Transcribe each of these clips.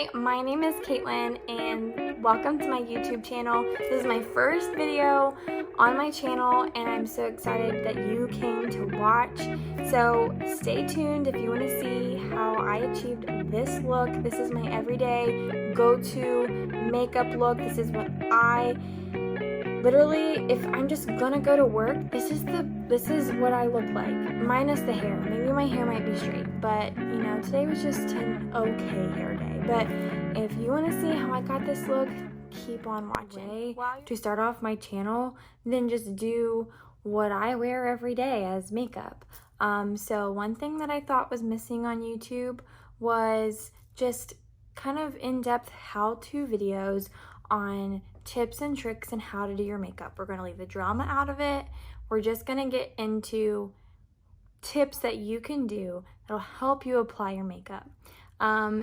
Hi, my name is Katelyn and welcome to my YouTube channel. This is my first video on my channel and I'm so excited that you came to watch. So stay tuned if you want to see how I achieved this look. This is my everyday go-to makeup look. This is what I literally, if I'm just gonna go to work, this is what I look like, minus the hair. Maybe my hair might be straight, but you know, today was just an okay hair day. But if you want to see how I got this look, keep on watching. To start off my channel, then just do what I wear every day as makeup. So one thing that I thought was missing on YouTube was just kind of in-depth how-to videos on tips and tricks and how to do your makeup. We're going to leave the drama out of it. We're just going to get into tips that you can do that'll help you apply your makeup.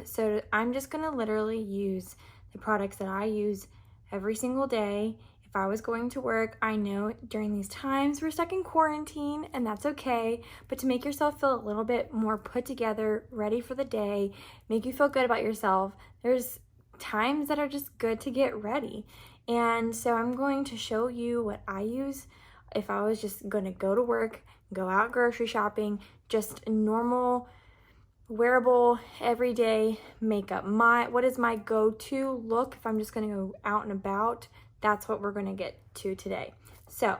So I'm just going to literally use the products that I use every single day. If I was going to work, I know during these times we're stuck in quarantine and that's okay, but to make yourself feel a little bit more put together, ready for the day, make you feel good about yourself, there's times that are just good to get ready. And so I'm going to show you what I use if I was just going to go to work, go out grocery shopping, just normal, wearable, everyday makeup. What is my go-to look if I'm just going to go out and about? That's what we're going to get to today. So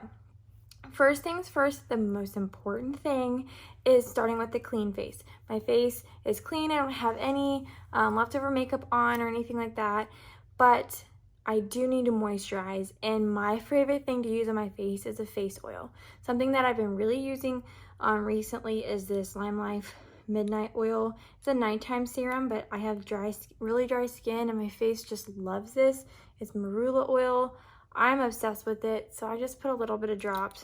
first things first, the most important thing is starting with the clean face. My face is clean. I don't have any leftover makeup on or anything like that, but I do need to moisturize, and my favorite thing to use on my face is a face oil. Something that I've been really using recently is this Lime Life Midnight Oil. It's a nighttime serum, but I have really dry skin and my face just loves this. It's marula oil. I'm obsessed with it, so I just put a little bit of drops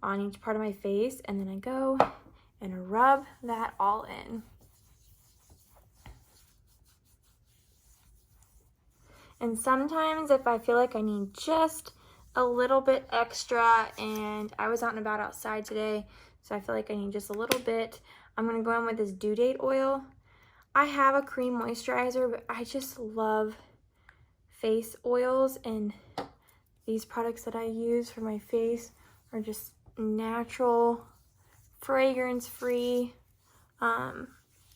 on each part of my face, and then I go and rub that all in. And sometimes if I feel like I need just a little bit extra, and I was out and about outside today, so I feel like I need just a little bit, I'm going to go in with this Due Date oil. I have a cream moisturizer, but I just love face oils, and these products that I use for my face are just natural, fragrance-free.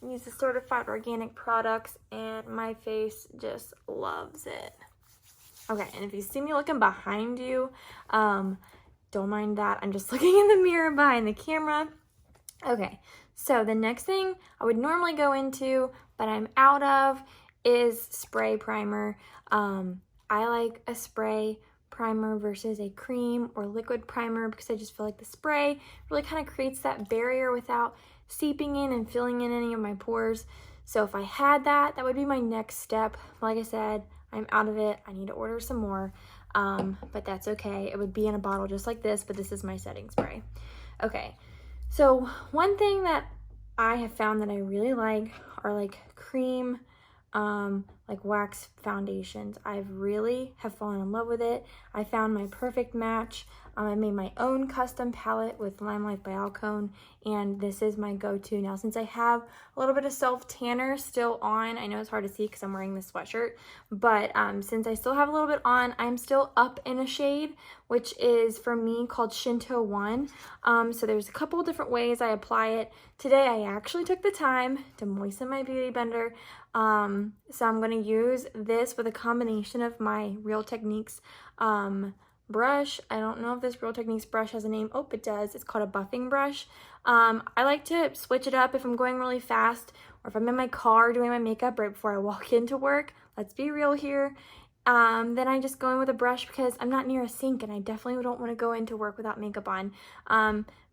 Use the certified organic products, and my face just loves it. Okay, and if you see me looking behind you, don't mind that. I'm just looking in the mirror behind the camera. Okay, so the next thing I would normally go into, but I'm out of, is spray primer. I like a spray primer versus a cream or liquid primer because I just feel like the spray really kind of creates that barrier without seeping in and filling in any of my pores. So if I had that, that would be my next step. Like I said, I'm out of it. I need to order some more, but that's okay. It would be in a bottle just like this, but this is my setting spray. Okay, so one thing that I have found that I really like are like cream, like wax foundations. I really have fallen in love with it. I found my perfect match. I made my own custom palette with Lime Life by Alcone, and this is my go-to. Now, since I have a little bit of self-tanner still on, I know it's hard to see because I'm wearing this sweatshirt, but since I still have a little bit on, I'm still up in a shade, which is, for me, called Shinto 1. So there's a couple different ways I apply it. Today, I actually took the time to moisten my beauty blender, so I'm going to use this with a combination of my Real Techniques brush. I don't know if this Real Techniques brush has a name. Oh, it does. It's called a buffing brush. I like to switch it up if I'm going really fast, or if I'm in my car doing my makeup right before I walk into work. Let's be real here. Then I just go in with a brush because I'm not near a sink and I definitely don't want to go into work without makeup on.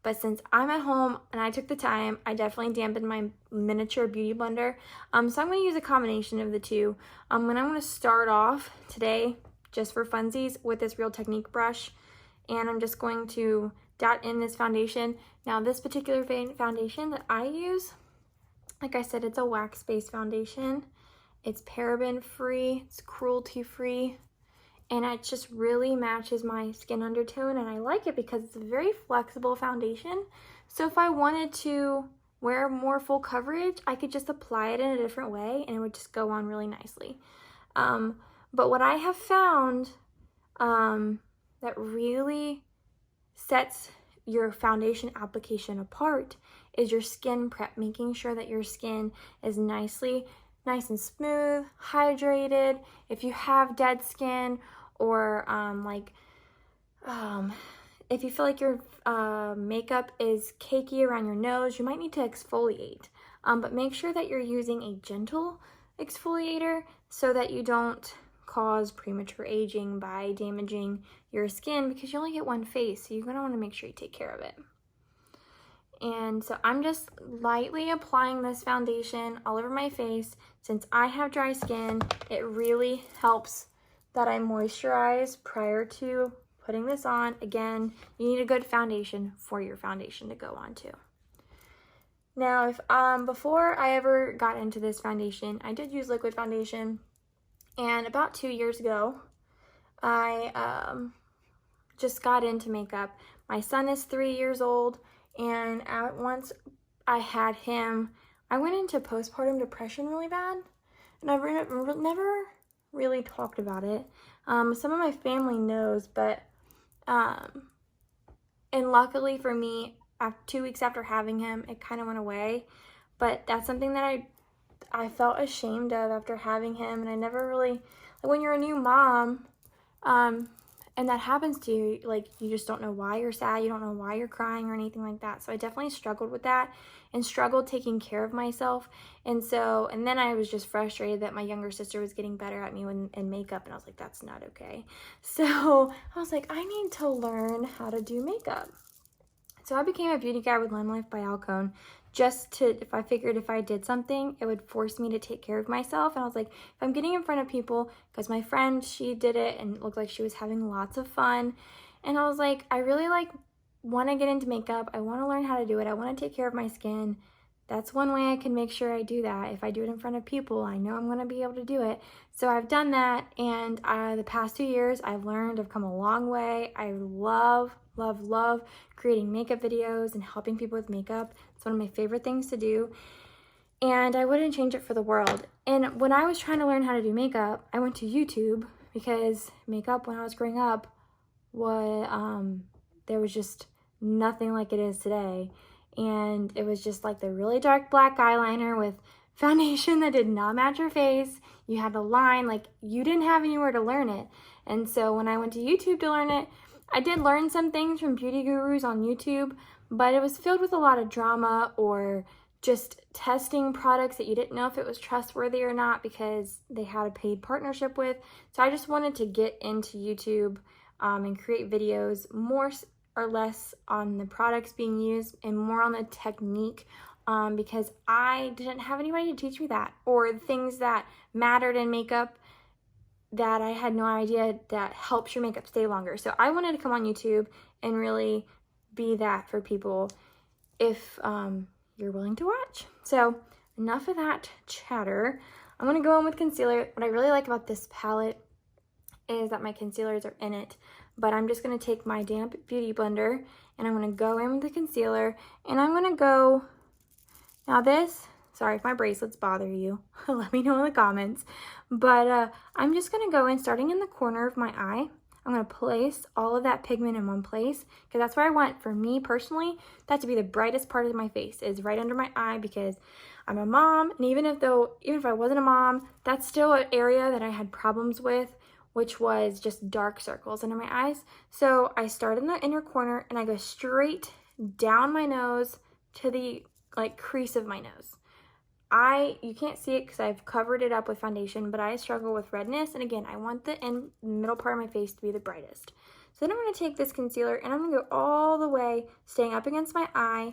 But since I'm at home and I took the time, I definitely dampened my miniature beauty blender. So I'm going to use a combination of the two. And I'm going to start off today, just for funsies, with this Real Technique brush, and I'm just going to dot in this foundation. Now, this particular foundation that I use, like I said, it's a wax-based foundation. It's paraben-free, it's cruelty-free, and it just really matches my skin undertone, and I like it because it's a very flexible foundation. So if I wanted to wear more full coverage, I could just apply it in a different way and it would just go on really nicely. But what I have found that really sets your foundation application apart is your skin prep, making sure that your skin is nice and smooth, hydrated. If you have dead skin, or if you feel like your makeup is cakey around your nose, you might need to exfoliate. But make sure that you're using a gentle exfoliator so that you don't cause premature aging by damaging your skin, because you only get one face, so you're going to want to make sure you take care of it. And so I'm just lightly applying this foundation all over my face. Since I have dry skin, it really helps that I moisturize prior to putting this on. Again, you need a good foundation for your foundation to go on to. Now, if before I ever got into this foundation, I did use liquid foundation, and about 2 years ago, I just got into makeup. My son is 3 years old, and once I had him, I went into postpartum depression really bad, and I've never really talked about it. Some of my family knows, but and luckily for me, 2 weeks after having him, it kind of went away. But that's something that I felt ashamed of after having him, and I never really, like, when you're a new mom, and that happens to you, like, you just don't know why you're sad, you don't know why you're crying or anything like that. So I definitely struggled with that and struggled taking care of myself. And then I was just frustrated that my younger sister was getting better at me in makeup, and I was like, that's not okay. So I was like, I need to learn how to do makeup. So I became a beauty guide with Lime Life by Alcone, if I figured if I did something, it would force me to take care of myself. And I was like, if I'm getting in front of people, because my friend, she did it and it looked like she was having lots of fun. And I was like, I really want to get into makeup. I want to learn how to do it. I want to take care of my skin. That's one way I can make sure I do that. If I do it in front of people, I know I'm going to be able to do it. So I've done that, and the past 2 years, I've come a long way. I love creating makeup videos and helping people with makeup. It's one of my favorite things to do, and I wouldn't change it for the world. And when I was trying to learn how to do makeup, I went to YouTube, because makeup when I was growing up there was just nothing like it is today. And it was just like the really dark black eyeliner with foundation that did not match your face. You had to line, like, you didn't have anywhere to learn it. And so when I went to YouTube to learn it, I did learn some things from beauty gurus on YouTube, but it was filled with a lot of drama, or just testing products that you didn't know if it was trustworthy or not because they had a paid partnership with. So I just wanted to get into YouTube and create videos more or less on the products being used and more on the technique, because I didn't have anybody to teach me that, or things that mattered in makeup that I had no idea that helps your makeup stay longer. So I wanted to come on YouTube and really be that for people if you're willing to watch. So enough of that chatter. I'm going to go in with concealer. What I really like about this palette is that my concealers are in it, but I'm just going to take my damp beauty blender and I'm going to go in with the concealer, and I'm going to go, now this, sorry if my bracelets bother you, let me know in the comments, but I'm just going to go in starting in the corner of my eye. I'm going to place all of that pigment in one place, because that's where I want, for me personally, that to be the brightest part of my face, is right under my eye, because I'm a mom, and even if I wasn't a mom, that's still an area that I had problems with, which was just dark circles under my eyes. So I start in the inner corner and I go straight down my nose to the crease of my nose. You can't see it because I've covered it up with foundation, but I struggle with redness. And again, I want the middle part of my face to be the brightest. So then I'm going to take this concealer and I'm going to go all the way, staying up against my eye,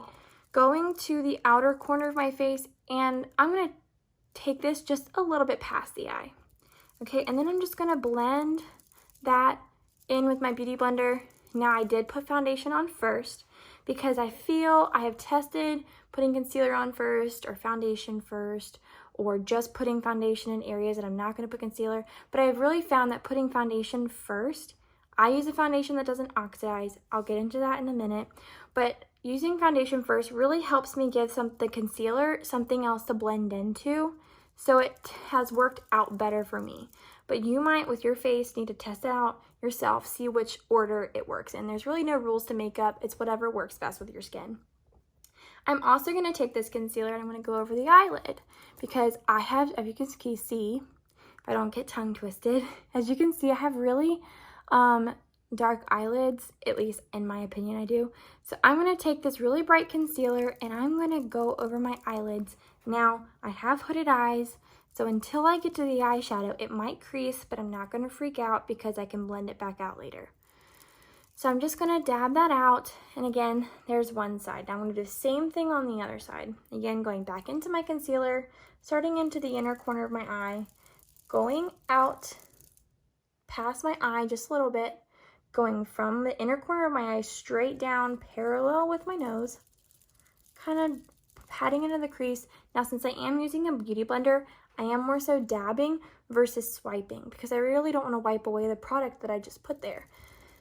going to the outer corner of my face, and I'm going to take this just a little bit past the eye. Okay, and then I'm just going to blend that in with my beauty blender. Now, I did put foundation on first because I feel I have tested putting concealer on first or foundation first, or just putting foundation in areas that I'm not going to put concealer. But I've really found that putting foundation first, I use a foundation that doesn't oxidize. I'll get into that in a minute. But using foundation first really helps me give the concealer something else to blend into. So it has worked out better for me. But you might, with your face, need to test it out yourself, see which order it works in. There's really no rules to makeup. It's whatever works best with your skin. I'm also going to take this concealer and I'm going to go over the eyelid because I have, as you can see, if I don't get tongue twisted, as you can see, I have really dark eyelids, at least in my opinion I do. So I'm going to take this really bright concealer and I'm going to go over my eyelids. Now, I have hooded eyes, so until I get to the eyeshadow, it might crease, but I'm not going to freak out because I can blend it back out later. So I'm just going to dab that out, and again, there's one side. Now I'm going to do the same thing on the other side. Again, going back into my concealer, starting into the inner corner of my eye, going out past my eye just a little bit, going from the inner corner of my eye straight down parallel with my nose, kind of patting into the crease. Now, since I am using a beauty blender, I am more so dabbing versus swiping because I really don't want to wipe away the product that I just put there.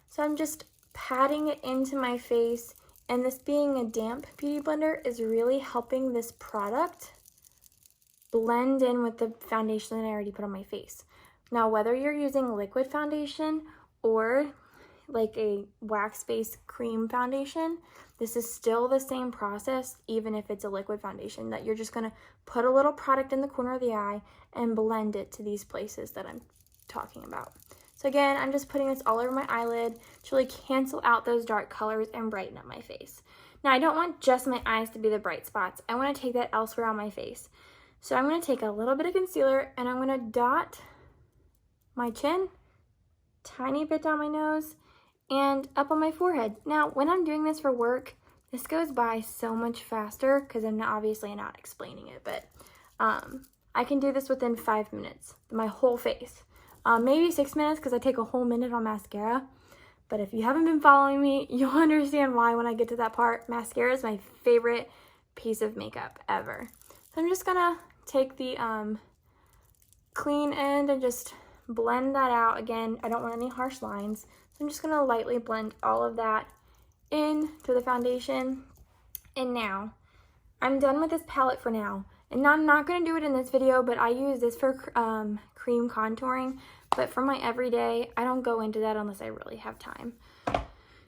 So I'm just patting it into my face, and this being a damp beauty blender is really helping this product blend in with the foundation that I already put on my face. Now, whether you're using liquid foundation or like a wax-based cream foundation, this is still the same process, even if it's a liquid foundation, that you're just gonna put a little product in the corner of the eye and blend it to these places that I'm talking about. So again, I'm just putting this all over my eyelid to really cancel out those dark colors and brighten up my face. Now, I don't want just my eyes to be the bright spots. I wanna take that elsewhere on my face. So I'm gonna take a little bit of concealer and I'm gonna dot my chin, tiny bit down my nose, and up on my forehead. Now, when I'm doing this for work, this goes by so much faster because I'm obviously not explaining it, but I can do this within 5 minutes, my whole face. Maybe 6 minutes because I take a whole minute on mascara. But if you haven't been following me, you'll understand why when I get to that part. Mascara is my favorite piece of makeup ever. So I'm just gonna take the clean end and just blend that out. Again, I don't want any harsh lines. So I'm just gonna lightly blend all of that into the foundation. And now, I'm done with this palette for now. And I'm not gonna do it in this video, but I use this for cream contouring. But for my everyday, I don't go into that unless I really have time.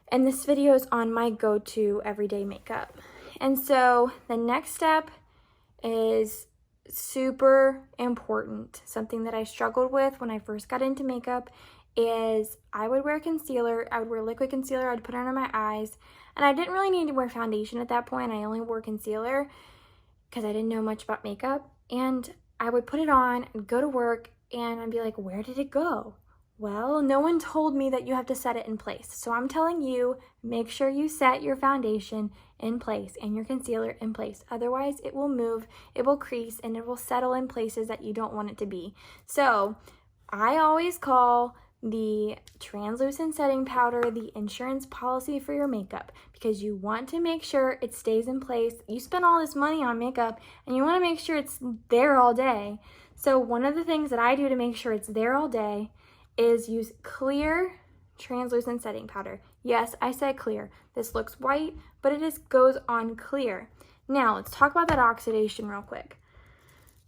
And this video is on my go-to everyday makeup. And so the next step is super important. Something that I struggled with when I first got into makeup is I would wear concealer, I would wear liquid concealer, I'd put it under my eyes, and I didn't really need to wear foundation at that point. I only wore concealer because I didn't know much about makeup, and I would put it on and go to work and I'd be like, where did it go? Well, no one told me that you have to set it in place. So I'm telling you, make sure you set your foundation in place and your concealer in place. Otherwise, it will move, it will crease, and it will settle in places that you don't want it to be. So I always call the translucent setting powder the insurance policy for your makeup because you want to make sure it stays in place. You spend all this money on makeup and you want to make sure it's there all day. So one of the things that I do to make sure it's there all day is use clear translucent setting powder. Yes, I said clear. This looks white, but it goes on clear. Now, let's talk about that oxidation real quick.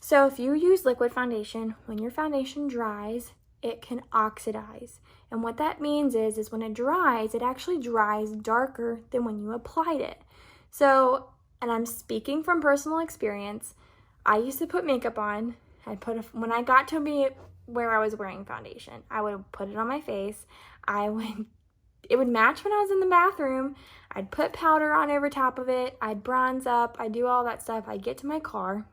So if you use liquid foundation, when your foundation dries, it can oxidize. And what that means is when it dries, it actually dries darker than when you applied it. So, and I'm speaking from personal experience, I used to put makeup on. When I got to be where I was wearing foundation, I would put it on my face. It would match when I was in the bathroom. I'd put powder on over top of it. I'd bronze up. I'd do all that stuff. I'd get to my car.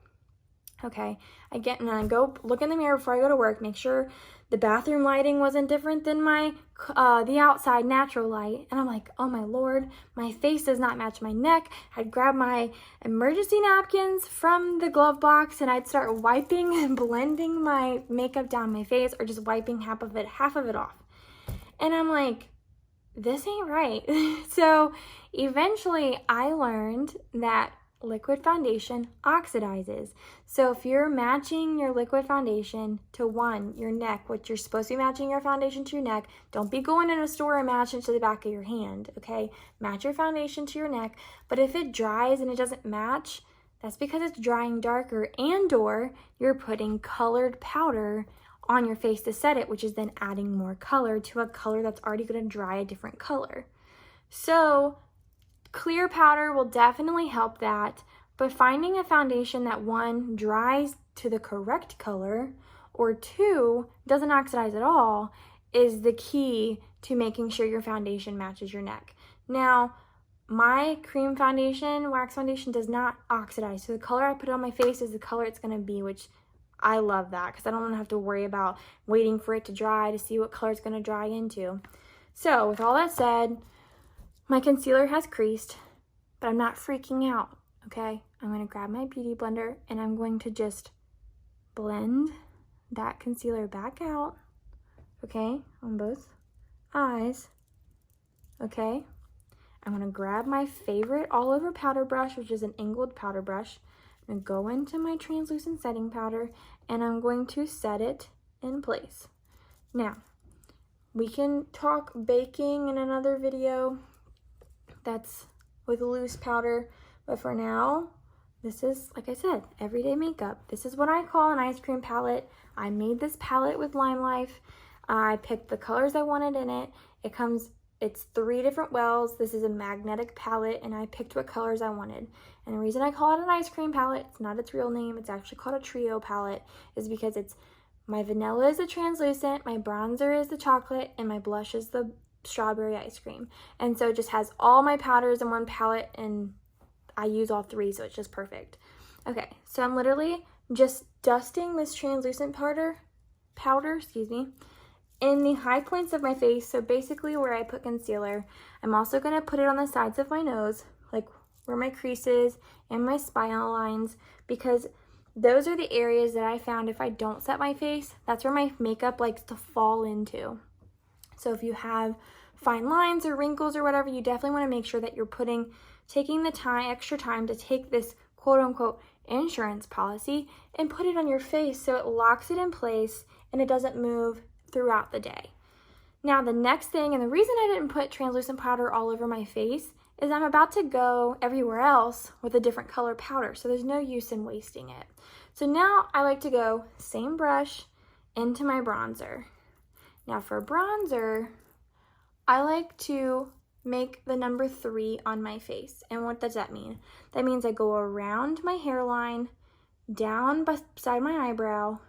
Okay, I go look in the mirror before I go to work, make sure the bathroom lighting wasn't different than the outside natural light. And I'm like, oh my Lord, my face does not match my neck. I'd grab my emergency napkins from the glove box and I'd start wiping and blending my makeup down my face, or just wiping half of it off. And I'm like, this ain't right. So eventually I learned that liquid foundation oxidizes. So if you're matching your liquid foundation to your neck, what you're supposed to be matching your foundation to your neck, don't be going in a store and matching it to the back of your hand, okay? Match your foundation to your neck, but if it dries and it doesn't match, that's because it's drying darker and/or you're putting colored powder on your face to set it, which is then adding more color to a color that's already going to dry a different color. So clear powder will definitely help that, but finding a foundation that 1, dries to the correct color, or 2, doesn't oxidize at all is the key to making sure your foundation matches your neck. Now, my cream foundation, wax foundation, does not oxidize. So the color I put on my face is the color it's going to be, which I love that because I don't want to have to worry about waiting for it to dry to see what color it's going to dry into. So with all that said, my concealer has creased, but I'm not freaking out, okay? I'm going to grab my beauty blender and I'm going to just blend that concealer back out, okay, on both eyes, okay? I'm going to grab my favorite all-over powder brush, which is an angled powder brush. I'm going to go into my translucent setting powder and I'm going to set it in place. Now, we can talk baking in another video that's with loose powder, but for now, this is, like I said, everyday makeup. This is what I call an ice cream palette. I made this palette with Lime Life. I picked the colors I wanted in it. It's 3 different wells. This is a magnetic palette, and I picked what colors I wanted. And the reason I call it an ice cream palette, it's not its real name, it's actually called a trio palette, is because my vanilla is the translucent, my bronzer is the chocolate, and my blush is the strawberry ice cream. And so it just has all my powders in one palette, and I use all 3, so it's just perfect. Okay, so I'm literally just dusting this translucent powder, in the high points of my face, so basically where I put concealer. I'm also going to put it on the sides of my nose, like where my creases and my spinal lines, because those are the areas that I found if I don't set my face, that's where my makeup likes to fall into. So if you have fine lines or wrinkles or whatever, you definitely want to make sure that you're taking the extra time to take this quote-unquote insurance policy and put it on your face so it locks it in place and it doesn't move throughout the day. Now the next thing, and the reason I didn't put translucent powder all over my face, is I'm about to go everywhere else with a different color powder, so there's no use in wasting it. So now I like to go same brush into my bronzer. Now for bronzer, I like to make the number 3 on my face. And what does that mean? That means I go around my hairline, down beside my eyebrow,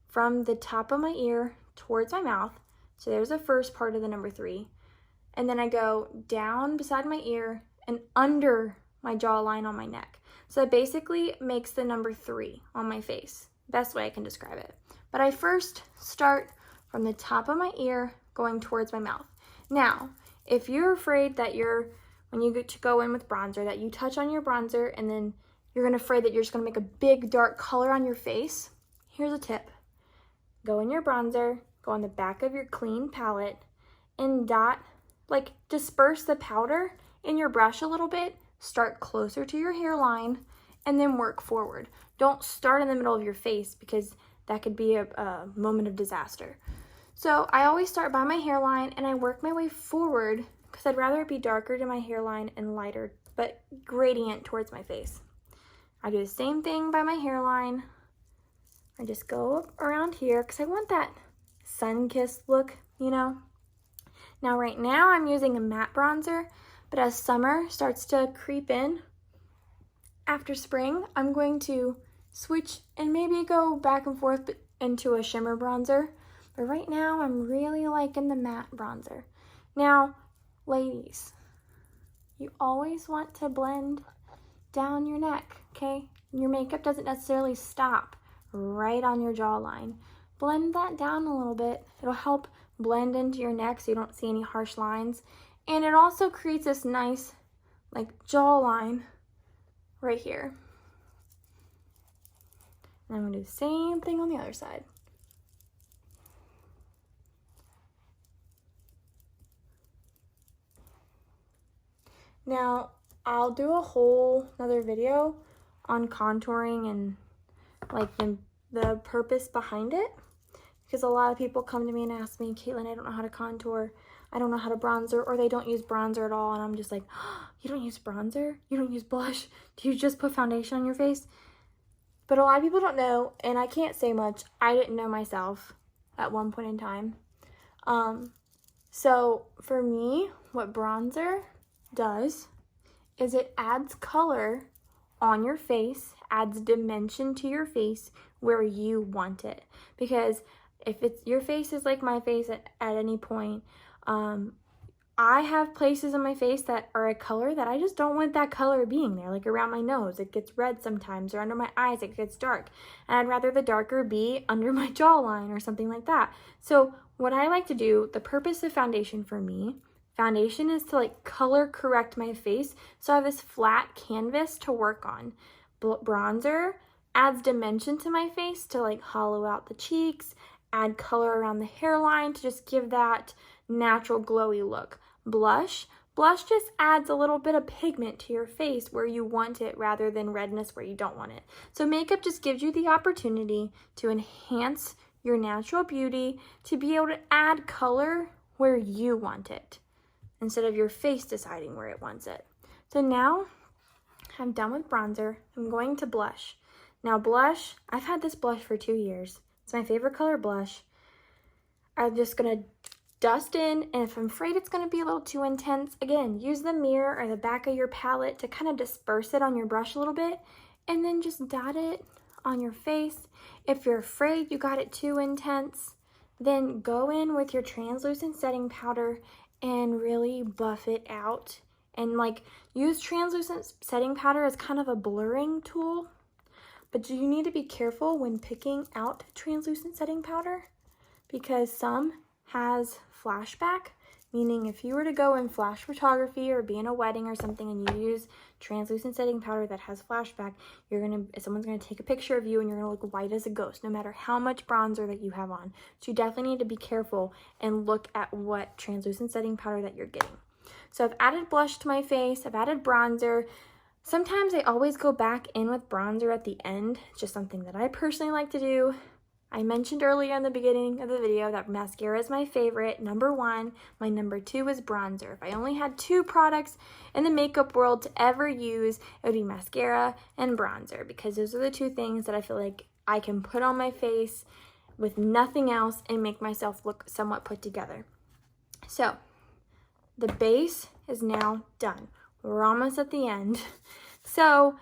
from the top of my ear towards my mouth. So there's the first part of the number 3. And then I go down beside my ear and under my jawline on my neck. So it basically makes the number 3 on my face. Best way I can describe it. But I first start from the top of my ear going towards my mouth. Now, if you're afraid that when you get to go in with bronzer, that you touch on your bronzer and then you're afraid that you're just gonna make a big dark color on your face, here's a tip. Go in your bronzer, go on the back of your clean palette, and disperse the powder in your brush a little bit, start closer to your hairline, and then work forward. Don't start in the middle of your face because that could be a moment of disaster. So I always start by my hairline and I work my way forward because I'd rather it be darker to my hairline and lighter, but gradient towards my face. I do the same thing by my hairline. I just go up around here because I want that sun-kissed look, you know? Now right now I'm using a matte bronzer, but as summer starts to creep in, after spring, I'm going to switch and maybe go back and forth into a shimmer bronzer. But right now, I'm really liking the matte bronzer. Now, ladies, you always want to blend down your neck, okay? Your makeup doesn't necessarily stop right on your jawline. Blend that down a little bit. It'll help blend into your neck so you don't see any harsh lines. And it also creates this nice, jawline right here. And I'm gonna do the same thing on the other side. Now, I'll do a whole another video on contouring and like the purpose behind it, because a lot of people come to me and ask me, Katelyn, I don't know how to contour, I don't know how to bronzer, or they don't use bronzer at all, and I'm just like, oh, you don't use bronzer? You don't use blush? Do you just put foundation on your face? But a lot of people don't know, and I can't say much. I didn't know myself at one point in time. So for me, what bronzer does is it adds color on your face, adds dimension to your face where you want it. Because if it's your face is like my face at any point, I have places on my face that are a color that I just don't want that color being there. Like around my nose, it gets red sometimes, or under my eyes, it gets dark. And I'd rather the darker be under my jawline or something like that. So what I like to do, the purpose of foundation for me, foundation is to like color correct my face so I have this flat canvas to work on. Bronzer adds dimension to my face to like hollow out the cheeks, add color around the hairline to just give that natural glowy look. Blush just adds a little bit of pigment to your face where you want it rather than redness where you don't want it. So makeup just gives you the opportunity to enhance your natural beauty, to be able to add color where you want it instead of your face deciding where it wants it. So now I'm done with bronzer. I'm going to blush. Now blush, I've had this blush for 2 years. It's my favorite color blush. I'm just gonna dust in, and if I'm afraid it's gonna be a little too intense, again, use the mirror or the back of your palette to kind of disperse it on your brush a little bit, and then just dot it on your face. If you're afraid you got it too intense, then go in with your translucent setting powder and really buff it out. And like, use translucent setting powder as kind of a blurring tool, but you need to be careful when picking out translucent setting powder, because some has flashback, meaning if you were to go in flash photography or be in a wedding or something and you use translucent setting powder that has flashback, someone's gonna take a picture of you and you're gonna look white as a ghost, no matter how much bronzer that you have on. So you definitely need to be careful and look at what translucent setting powder that you're getting. So I've added blush to my face, I've added bronzer. Sometimes I always go back in with bronzer at the end. It's just something that I personally like to do. I mentioned earlier in the beginning of the video that mascara is my favorite, #1. My #2 is bronzer. If I only had 2 products in the makeup world to ever use, it would be mascara and bronzer, because those are the 2 things that I feel like I can put on my face with nothing else and make myself look somewhat put together. So the base is now done. We're almost at the end. So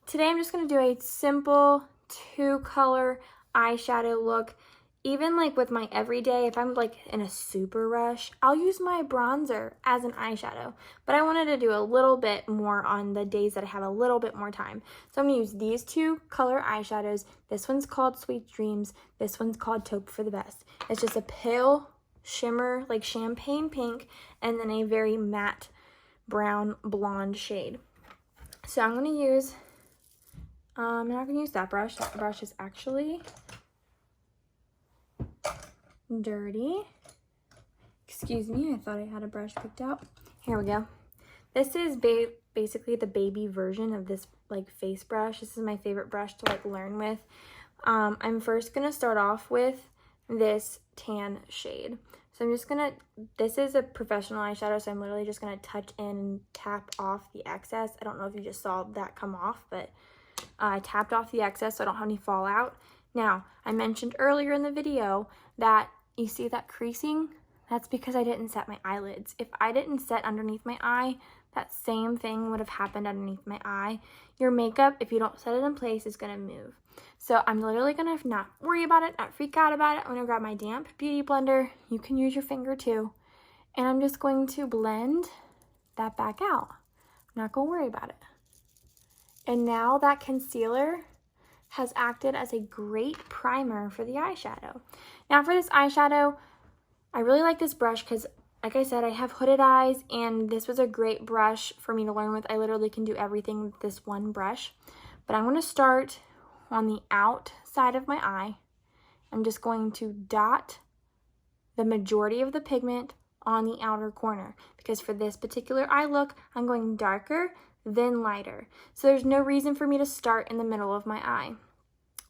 today I'm just going to do a simple 2-color eyeshadow look. Even like with my everyday, if I'm like in a super rush, I'll use my bronzer as an eyeshadow, but I wanted to do a little bit more on the days that I have a little bit more time. So I'm gonna use these 2 color eyeshadows. This one's called Sweet Dreams. This one's called Taupe for the Best. It's just a pale shimmer, like champagne pink, and then a very matte brown blonde shade. So I'm gonna use, I'm not gonna use that brush. That brush is actually dirty. Excuse me, I thought I had a brush picked out. Here we go. This is basically the baby version of this like face brush. This is my favorite brush to like learn with. I'm first gonna start off with this tan shade. So I'm just gonna, this is a professional eyeshadow, so I'm literally just gonna touch in and tap off the excess. I don't know if you just saw that come off, but I tapped off the excess so I don't have any fallout. Now, I mentioned earlier in the video that you see that creasing? That's because I didn't set my eyelids. If I didn't set underneath my eye, that same thing would have happened underneath my eye. Your makeup, if you don't set it in place, is gonna move. So I'm literally gonna not worry about it, not freak out about it. I'm gonna grab my damp beauty blender. You can use your finger too. And I'm just going to blend that back out. I'm not gonna worry about it. And now that concealer has acted as a great primer for the eyeshadow. Now for this eyeshadow, I really like this brush because, like I said, I have hooded eyes, and this was a great brush for me to learn with. I literally can do everything with this one brush. But I'm going to start on the outside of my eye. I'm just going to dot the majority of the pigment on the outer corner, because for this particular eye look, I'm going darker then lighter. So there's no reason for me to start in the middle of my eye.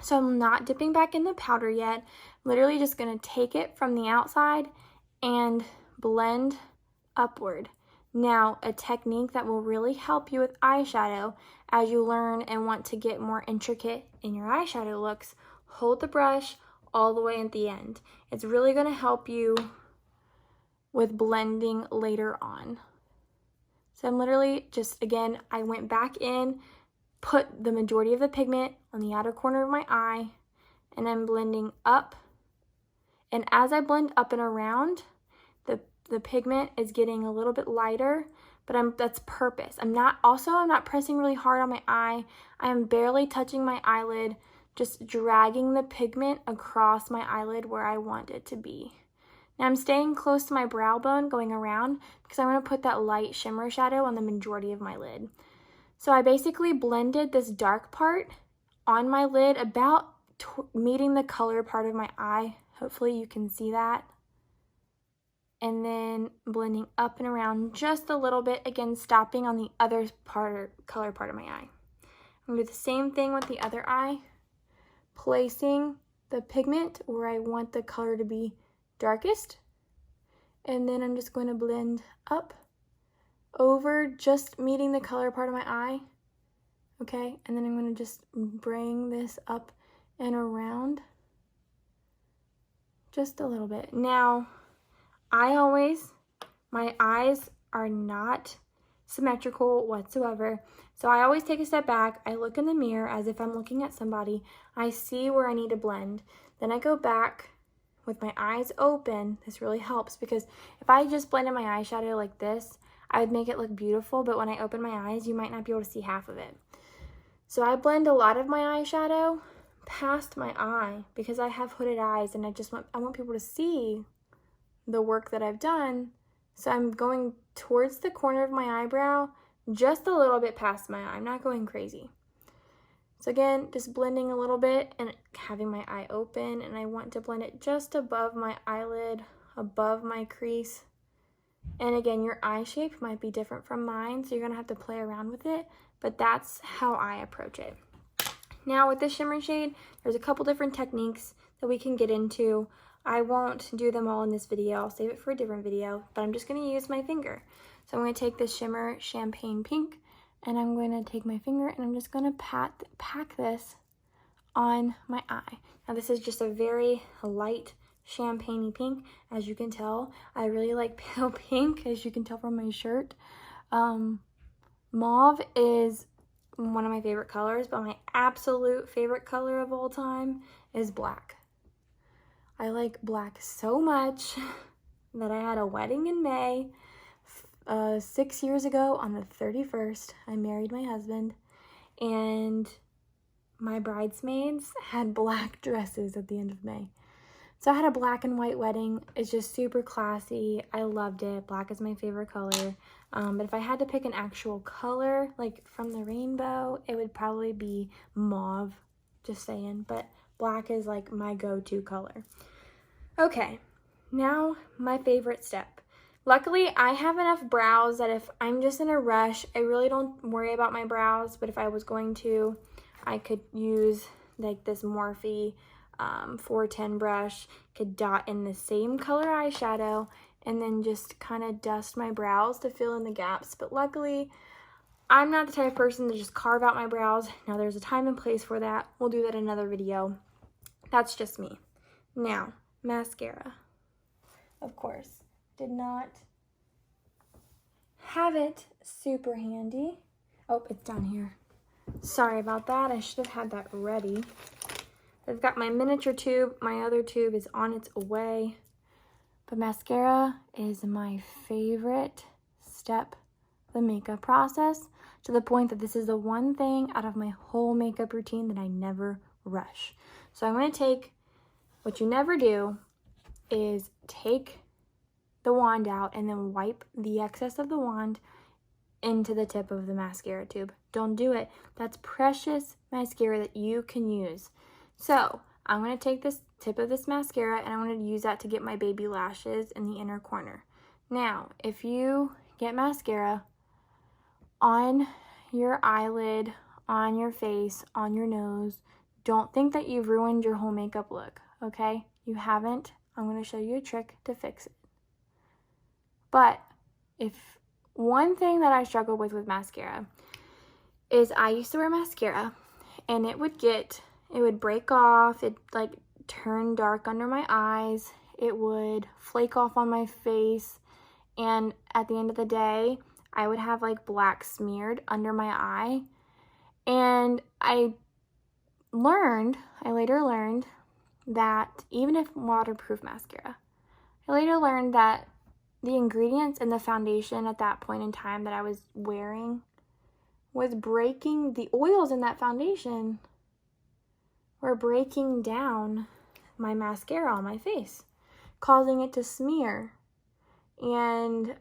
So I'm not dipping back in the powder yet. I'm literally just going to take it from the outside and blend upward. Now, a technique that will really help you with eyeshadow as you learn and want to get more intricate in your eyeshadow looks, hold the brush all the way at the end. It's really going to help you with blending later on. So I'm literally just, again, I went back in, put the majority of the pigment on the outer corner of my eye, and I'm blending up. And as I blend up and around, the pigment is getting a little bit lighter, but that's purpose. I'm not pressing really hard on my eye. I am barely touching my eyelid, just dragging the pigment across my eyelid where I want it to be. Now I'm staying close to my brow bone going around because I want to put that light shimmer shadow on the majority of my lid. So I basically blended this dark part on my lid about meeting the color part of my eye. Hopefully you can see that. And then blending up and around just a little bit, again stopping on the other color part of my eye. I'm going to do the same thing with the other eye, placing the pigment where I want the color to be darkest. And then I'm just going to blend up over, just meeting the color part of my eye. Okay, and then I'm going to just bring this up and around just a little bit. Now, my eyes are not symmetrical whatsoever. So I always take a step back. I look in the mirror as if I'm looking at somebody. I see where I need to blend. Then I go back with my eyes open. This really helps because if I just blended my eyeshadow like this, I would make it look beautiful, but when I open my eyes, you might not be able to see half of it. So I blend a lot of my eyeshadow past my eye because I have hooded eyes and I want people to see the work that I've done. So I'm going towards the corner of my eyebrow, just a little bit past my eye. I'm not going crazy. So again, just blending a little bit and having my eye open, and I want to blend it just above my eyelid, above my crease. And again, your eye shape might be different from mine, so you're gonna have to play around with it, but that's how I approach it. Now with this shimmer shade, there's a couple different techniques that we can get into. I won't do them all in this video. I'll save it for a different video, but I'm just going to use my finger. So I'm going to take this shimmer champagne pink, and I'm going to take my finger and I'm just going to pack this on my eye. Now this is just a very light champagne pink, as you can tell. I really like pale pink, as you can tell from my shirt. Mauve is one of my favorite colors, but my absolute favorite color of all time is black. I like black so much that I had a wedding in May. 6 years ago on the 31st, I married my husband, and my bridesmaids had black dresses at the end of May. So I had a black and white wedding. It's just super classy. I loved it. Black is my favorite color. But if I had to pick an actual color, like from the rainbow, it would probably be mauve, just saying. But black is like my go-to color. Okay, now my favorite step. Luckily, I have enough brows that if I'm just in a rush, I really don't worry about my brows. But if I was going to, I could use like this Morphe 410 brush, could dot in the same color eyeshadow, and then just kind of dust my brows to fill in the gaps. But luckily, I'm not the type of person to just carve out my brows. Now, there's a time and place for that. We'll do that in another video. That's just me. Now, mascara. Of course, did not have it super handy. Oh, it's down here. Sorry about that. I should have had that ready. I've got my miniature tube. My other tube is on its way. But mascara is my favorite step of the makeup process, to the point that this is the one thing out of my whole makeup routine that I never rush. So I'm going to take, what you never do is take the wand out and then wipe the excess of the wand into the tip of the mascara tube. Don't do it. That's precious mascara that you can use. So I'm going to take this tip of this mascara and I'm going to use that to get my baby lashes in the inner corner. Now, if you get mascara on your eyelid, on your face, on your nose, don't think that you've ruined your whole makeup look, okay? You haven't. I'm going to show you a trick to fix it. But if one thing that I struggle with mascara is I used to wear mascara and it would break off, it like turn dark under my eyes, it would flake off on my face, and at the end of the day, I would have like black smeared under my eye. And I later learned that even if waterproof mascara, I later learned that the ingredients in the foundation at that point in time that I was wearing was breaking, the oils in that foundation were breaking down my mascara on my face, causing it to smear. And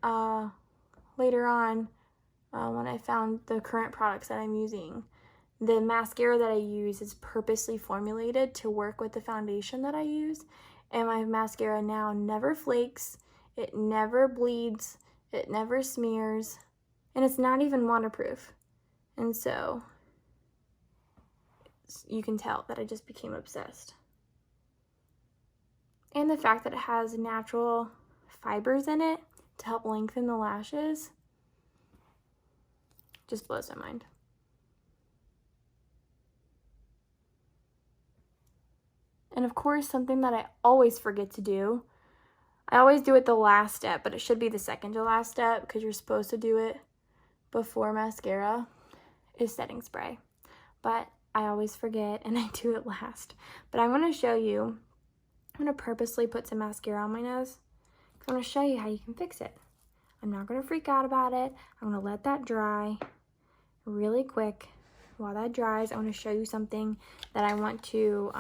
later on, when I found the current products that I'm using, the mascara that I use is purposely formulated to work with the foundation that I use, and my mascara now never flakes, it never bleeds, it never smears, and it's not even waterproof. And so you can tell that I just became obsessed. And the fact that it has natural fibers in it to help lengthen the lashes just blows my mind. And of course, something that I always forget to do, I always do it the last step, but it should be the second to last step because you're supposed to do it before mascara, is setting spray. But I always forget and I do it last. But I'm going to show you, I'm going to purposely put some mascara on my nose. I'm going to show you how you can fix it. I'm not going to freak out about it. I'm going to let that dry really quick. While that dries, I want to show you something that I want to,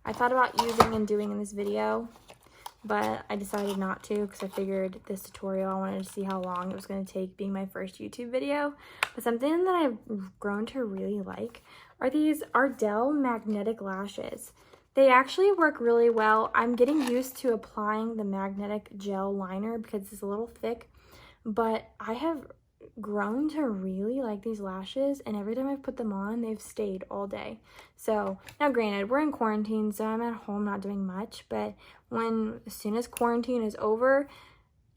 I thought about using and doing in this video, but I decided not to because I figured this tutorial, I wanted to see how long it was going to take being my first YouTube video. But something that I've grown to really like are these Ardell magnetic lashes. They actually work really well. I'm getting used to applying the magnetic gel liner because it's a little thick, but I have grown to really like these lashes, and every time I've put them on, they've stayed all day. So now granted, we're in quarantine, so I'm at home not doing much, but as soon as quarantine is over,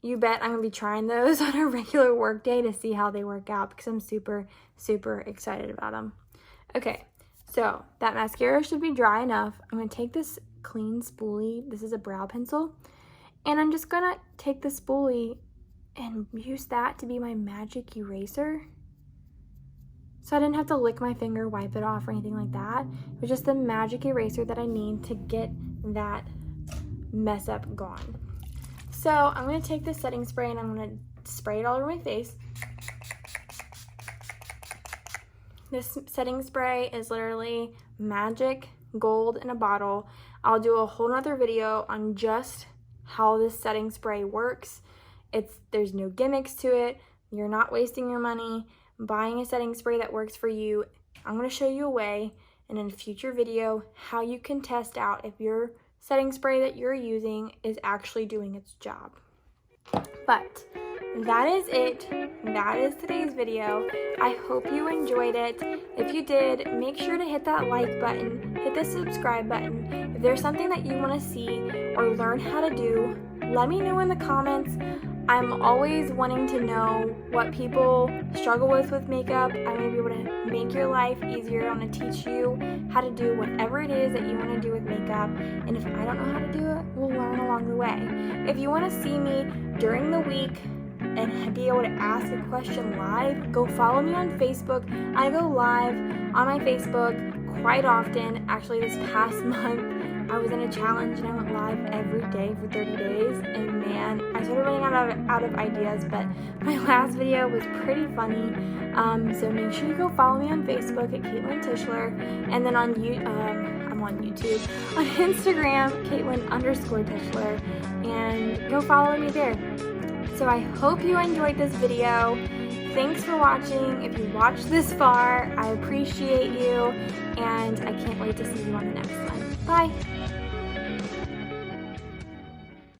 you bet I'm gonna be trying those on a regular work day to see how they work out because I'm super, super excited about them. Okay, so that mascara should be dry enough. I'm gonna take this clean spoolie, this is a brow pencil, and I'm just gonna take the spoolie and use that to be my magic eraser. So I didn't have to lick my finger, wipe it off, or anything like that. It was just the magic eraser that I need to get that mess up gone. So I'm going to take this setting spray and I'm going to spray it all over my face. This setting spray is literally magic gold in a bottle. I'll do a whole nother video on just how this setting spray works. There's no gimmicks to it. You're not wasting your money buying a setting spray that works for you. I'm going to show you a way and in a future video how you can test out if your setting spray that you're using is actually doing its job. But that is it. That is today's video. I hope you enjoyed it. If you did, make sure to hit that like button, hit the subscribe button. If there's something that you want to see or learn how to do, let me know in the comments. I'm always wanting to know what people struggle with makeup. I want to be able to make your life easier. I want to teach you how to do whatever it is that you want to do with makeup. And if I don't know how to do it, we'll learn along the way. If you want to see me during the week and be able to ask a question live, go follow me on Facebook. I go live on my Facebook quite often. Actually, this past month, I was in a challenge and I went live every day for 30 days, and man, I started running out of ideas, but my last video was pretty funny. So make sure you go follow me on Facebook at Katelyn Tischler, and then on I'm on YouTube, on Instagram, Katelyn_Tischler, and go follow me there. So I hope you enjoyed this video. Thanks for watching. If you watched this far, I appreciate you, and I can't wait to see you on the next one. Bye.